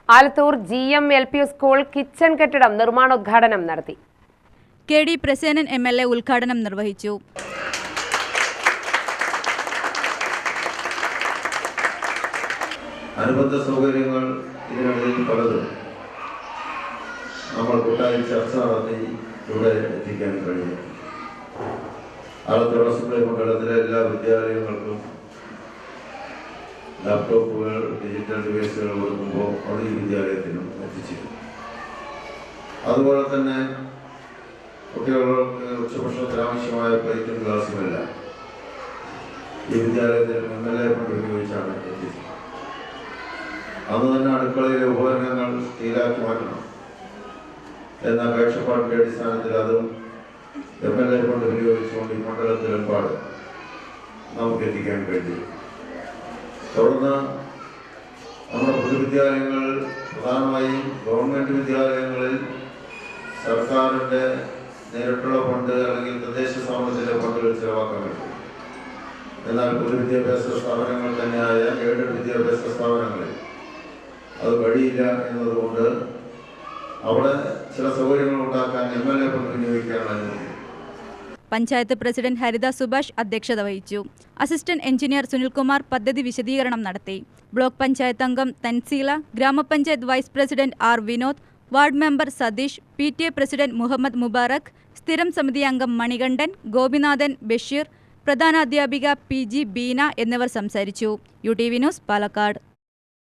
Alathur GM LP school kitchen കെട്ടിടം നിർമ്മാണോദ്ഘാടനം നടത്തി. KD പ്രസേനൻ MLA ഉദ്ഘാടനം നിർവഹിച്ചു. അനുബന്ധ സൗകര്യങ്ങൾ ഇതിനിടയിൽ പലതും നമ്മൾ കൂട്ടായി ചർച്ച നടത്തി ഇവിടെ എത്തിക്കാൻ കഴിയും. ആലത്തൂർ അസംബ്ലി മണ്ഡലത്തിലെ എല്ലാ വിദ്യാലയങ്ങൾക്കും ലാപ്ടോപ്പുകൾ, ഡിജിറ്റൽ ഡിവൈസുകൾ കൊടുക്കുമ്പോൾ അത് ഈ വിദ്യാലയത്തിനും എത്തിച്ചിരുന്നു. അതുപോലെ തന്നെ കുട്ടികൾക്ക് ഉച്ചഭക്ഷണത്തിന് ആവശ്യമായ പ്ലേറ്റും ഗ്ലാസുമെല്ലാം ഈ വിദ്യാലയത്തിൽ MLA ഫണ്ട് ഉപയോഗിച്ചാണ് എത്തിച്ചത്. അന്ന് തന്നെ അടുക്കളയിലെ ഉപകരണങ്ങൾ സ്റ്റീലാക്കി മാറ്റണം എന്ന കാഴ്ചപ്പാടിന്റെ അടിസ്ഥാനത്തിൽ അതും MLA ഫണ്ട് ഉപയോഗിച്ചുകൊണ്ട് ഈ മണ്ഡലത്തിലെമ്പാട് നമുക്ക് എത്തിക്കാൻ കഴിയും. തുടർന്ന് നമ്മുടെ പൊതുവിദ്യാലയങ്ങൾ, പ്രധാനമായും ഗവൺമെൻറ് വിദ്യാലയങ്ങളിൽ സർക്കാരിൻ്റെ നേരിട്ടുള്ള ഫണ്ട് അല്ലെങ്കിൽ തദ്ദേശ സ്ഥാപനത്തിലെ ഫണ്ടുകൾ ചിലവാക്കാൻ പറ്റും. എന്നാൽ പൊതുവിദ്യാഭ്യാസ സ്ഥാപനങ്ങൾ തന്നെയായ എയ്ഡഡ് വിദ്യാഭ്യാസ സ്ഥാപനങ്ങളിൽ അത് കഴിയില്ല എന്നതുകൊണ്ട് അവിടെ ചില സൗകര്യങ്ങൾ ഉണ്ടാക്കാൻ MLA ഫണ്ട് വിനിയോഗിക്കാനുള്ള അനുമതി. പഞ്ചായത്ത് പ്രസിഡന്റ് ഹരിത സുഭാഷ് അധ്യക്ഷത വഹിച്ചു. അസിസ്റ്റന്റ് എഞ്ചിനീയർ സുനിൽകുമാർ പദ്ധതി വിശദീകരണം നടത്തി. ബ്ലോക്ക് പഞ്ചായത്ത് അംഗം തൻസീല, ഗ്രാമപഞ്ചായത്ത് vice president R Vinod, ward member Satheesh, PTA president Muhammad Mubarak, സ്ഥിരം സമിതി അംഗം മണികണ്ഠൻ, ഗോപിനാഥൻ, ബഷീർ, പ്രധാനാധ്യാപിക PG ബീന എന്നിവർ സംസാരിച്ചു. UTV news, Palakkad.